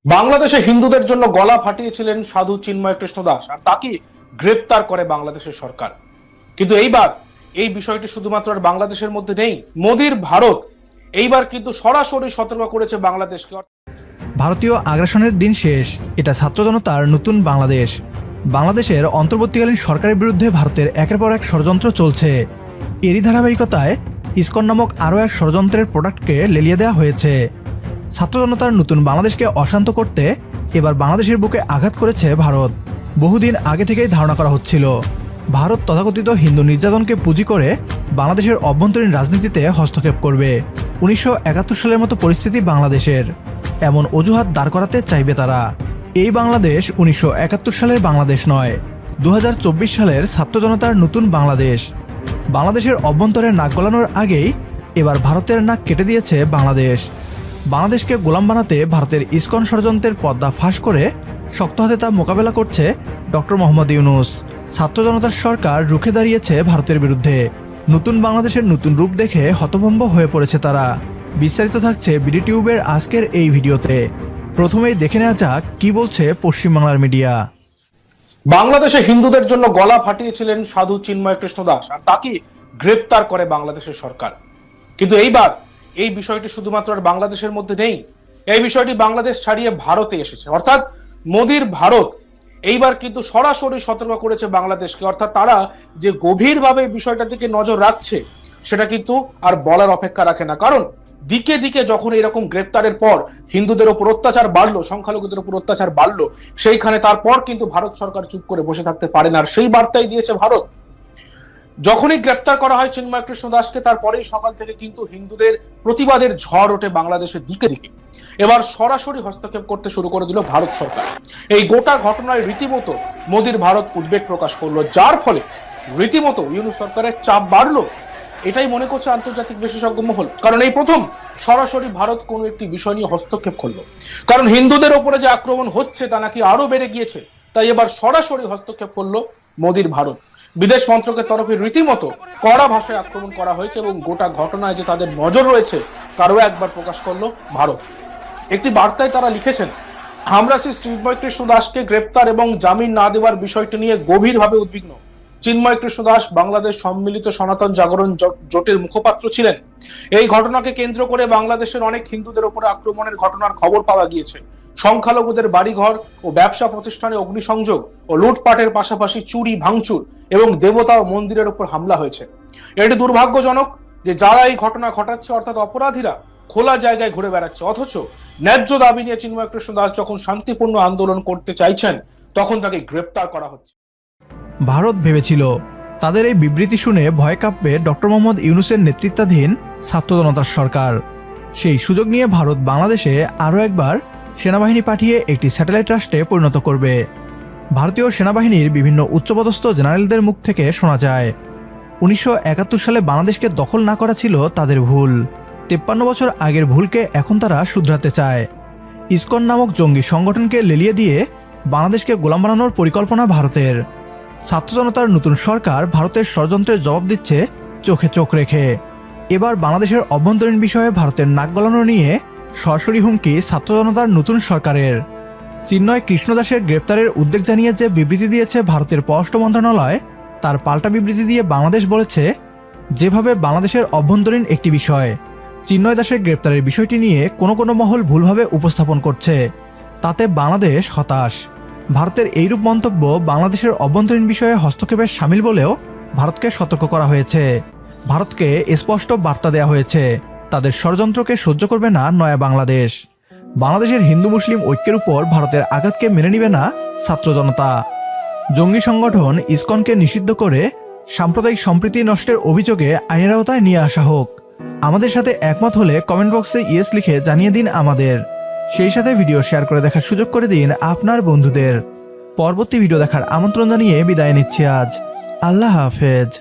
বাংলাদেশে হিন্দুদের জন্য গলা ফাটিয়েছিলেন সাধু চিন্ময় কৃষ্ণ দাস, আর তাকে গ্রেপ্তার করে বাংলাদেশের সরকার। কিন্তু এইবার এই বিষয়টি শুধুমাত্র আর বাংলাদেশের মধ্যে নেই, মোদির ভারত এইবার কিন্তু সরাসরি সতর্ক করেছে বাংলাদেশকে। ভারতীয় আগ্রাসনের দিন শেষ, এটা ছাত্র জনতার নতুন বাংলাদেশ। বাংলাদেশের অন্তর্বর্তীকালীন সরকারের বিরুদ্ধে ভারতের একের পর এক ষড়যন্ত্র চলছে। এরই ধারাবাহিকতায় ইসকন নামক আরও এক ষড়যন্ত্রের প্রোডাক্টকে লেলিয়ে দেওয়া হয়েছে। ছাত্র জনতার নতুন বাংলাদেশকে অশান্ত করতে এবার বাংলাদেশের বুকে আঘাত করেছে ভারত। বহুদিন আগে থেকেই ধারণা করা হচ্ছিল ভারত তথাকথিত হিন্দু নির্যাতনকে পুঁজি করে বাংলাদেশের অভ্যন্তরীণ রাজনীতিতে হস্তক্ষেপ করবে। 1971 সালের মতো পরিস্থিতি বাংলাদেশের, এমন অজুহাত দাঁড় করাতে চাইবে তারা। এই বাংলাদেশ 1971 সালের বাংলাদেশ নয়, 2024 সালের ছাত্র জনতার নতুন বাংলাদেশ। বাংলাদেশের অভ্যন্তরে নাক গলানোর আগেই এবার ভারতের নাক কেটে দিয়েছে বাংলাদেশ। বাংলাদেশকে গোলাম বানাতে ভারতের ইসকন ষড়যন্ত্রের পর্দা ফাঁস করে শক্ত হাতে তা মোকাবেলা করছে ডক্টর মোহাম্মদ ইউনূস। ছাত্র জনতার সরকার রুখে দাঁড়িয়েছে ভারতের বিরুদ্ধে। নতুন বাংলাদেশের নতুন রূপ দেখে হতভম্ব হয়ে পড়েছে তারা। বিস্তারিত থাকছে বিডি টিউবের আজকের এই ভিডিওতে। প্রথমেই দেখে নেওয়া যাক কি বলছে পশ্চিমবাংলার মিডিয়া। বাংলাদেশে হিন্দুদের জন্য গলা ফাটিয়েছিলেন সাধু চিন্ময় কৃষ্ণ দাস, আর তাকে গ্রেপ্তার করে বাংলাদেশের সরকার। কিন্তু এইবার এই বিষয়টি শুধুমাত্র আর বাংলাদেশের মধ্যে নেই, এই বিষয়টি বাংলাদেশ ছাড়িয়ে ভারতে এসেছে। অর্থাৎ মোদির ভারত এইবার কিন্তু সরাসরি সতর্ক করেছে বাংলাদেশকে। অর্থাৎ তারা যে গভীরভাবে বিষয়টার দিকে নজর রাখছে সেটা কিন্তু আর বলার অপেক্ষা রাখে না। কারণ দিকে দিকে যখন এরকম গ্রেপ্তারের পর হিন্দুদের উপর অত্যাচার বাড়লো, সংখ্যালঘুদের উপর অত্যাচার বাড়লো, সেইখানে তারপর কিন্তু ভারত সরকার চুপ করে বসে থাকতে পারে না। আর সেই বার্তাই দিয়েছে ভারত। যখনই গ্রেপ্তার করা হয় চিন্ময় কৃষ্ণ দাসকে, তারপরেই সকাল থেকে কিন্তু হিন্দুদের প্রতিবাদের ঝড় ওঠে বাংলাদেশের দিকে দিকে। এবার সরাসরি হস্তক্ষেপ করতে শুরু করে দিল ভারত সরকার। এই গোটা ঘটনায় রীতিমতো মোদির ভারত উদ্বেগ প্রকাশ করলো, যার ফলে রীতিমতো ইউনূস সরকারের চাপ বাড়লো। এটাই মনে করছে আন্তর্জাতিক বিশেষজ্ঞ মহল। কারণ এই প্রথম সরাসরি ভারত কোনো একটি বিষয় নিয়ে হস্তক্ষেপ করলো। কারণ হিন্দুদের ওপরে যে আক্রমণ হচ্ছে তা নাকি আরো বেড়ে গিয়েছে, তাই এবার সরাসরি হস্তক্ষেপ করলো মোদির ভারত। বিদেশ মন্ত্রকের তরফে রীতিমতো কড়া ভাষায় আক্রমণ করা হয়েছে এবং গোটা ঘটনায় যে তাদের নজর রয়েছে তারও একবার প্রকাশ করলো ভারত। একটি বার্তায় তারা লিখেছেন, আমরা শ্রী চিন্ময় কৃষ্ণ দাসকে গ্রেপ্তার এবং জামিন না দেওয়ার বিষয়টি নিয়ে গভীরভাবে উদ্বিগ্ন। চিন্ময় কৃষ্ণ দাস বাংলাদেশ সম্মিলিত সনাতন জাগরণ জোটের মুখপাত্র ছিলেন। এই ঘটনাকে কেন্দ্র করে বাংলাদেশের অনেক হিন্দুদের উপরে আক্রমণের ঘটনার খবর পাওয়া গিয়েছে। সংখ্যালঘুদের বাড়িঘর ও ব্যবসা প্রতিষ্ঠানে অগ্নিসংযোগ ও লুটপাটের পাশাপাশি চুরি ভাঙচুর এবং দেবতা ও মন্দিরের উপর হামলা হয়েছে। এটি দুর্ভাগ্যজনক যে যারা এই ঘটনা ঘটাচ্ছে, অর্থাৎ অপরাধীরা খোলা জায়গায় ঘুরে বেড়াচ্ছে, অথচ ন্যায্য দাবি নিয়ে চিন্ময় কৃষ্ণ দাস যখন শান্তিপূর্ণ আন্দোলন করতে চাইছেন তখন তাকে গ্রেপ্তার করা হচ্ছে। ভারত ভেবেছিল তাদের এই বিবৃতি শুনে ভয় কাঁপবে ডক্টর মোহাম্মদ ইউনূসের নেতৃত্বাধীন ছাত্র জনতার সরকার। সেই সুযোগ নিয়ে ভারত বাংলাদেশে আরও একবার সেনাবাহিনী পাঠিয়ে একটি স্যাটেলাইট রাষ্ট্রে পরিণত করবে। ভারতীয় সেনাবাহিনীর বিভিন্ন উচ্চপদস্থ জেনারেলদের মুখ থেকে শোনা যায় 1971 সালে বাংলাদেশকে দখল না করা ছিল তাদের ভুল। 53 বছর আগের ভুলকে এখন তারা শুধরাতে চায়। ইসকন নামক জঙ্গি সংগঠনকে লেলিয়ে দিয়ে বাংলাদেশকে গোলাম বানানোর পরিকল্পনা ভারতের। ছাত্র জনতার নতুন সরকার ভারতের ষড়যন্ত্রের জবাব দিচ্ছে চোখে চোখ রেখে। এবার বাংলাদেশের অভ্যন্তরীণ বিষয়ে ভারতের নাক গলানো নিয়ে সরাসরি হুমকি ছাত্র জনতার নতুন সরকারের। চিন্ময় কৃষ্ণ দাসের গ্রেপ্তারের উদ্বেগ জানিয়ে যে বিবৃতি দিয়েছে ভারতের পররাষ্ট্র মন্ত্রণালয়, তার পাল্টা বিবৃতি দিয়ে বাংলাদেশ বলেছে যেভাবে বাংলাদেশের অভ্যন্তরীণ একটি বিষয় চিন্ময় দাসের গ্রেপ্তারের বিষয়টি নিয়ে কোনো মহল ভুলভাবে উপস্থাপন করছে, তাতে বাংলাদেশ হতাশ। ভারতের এইরূপ মন্তব্য বাংলাদেশের অভ্যন্তরীণ বিষয়ে হস্তক্ষেপের শামিল বলেও ভারতকে সতর্ক করা হয়েছে। ভারতকে স্পষ্ট বার্তা দেওয়া হয়েছে তাদের ষড়যন্ত্রকে সহ্য করবে না নয়া বাংলাদেশ। বাংলাদেশের হিন্দু মুসলিম ঐক্যের উপর ভারতের আঘাতকে মেনে নিবে না ছাত্র জনতা। জঙ্গি সংগঠন ইসকনকে নিষিদ্ধ করে সাম্প্রদায়িক সম্প্রীতি নষ্টের অভিযোগে আইনের আওতায় নিয়ে আসা হোক। আমাদের সাথে একমত হলে কমেন্ট বক্সে ইয়েস লিখে জানিয়ে দিন আমাদের। সেই সাথে ভিডিও শেয়ার করে দেখার সুযোগ করে দিন আপনার বন্ধুদের। পরবর্তী ভিডিও দেখার আমন্ত্রণ জানিয়ে বিদায় নিচ্ছি আজ। আল্লাহ হাফেজ।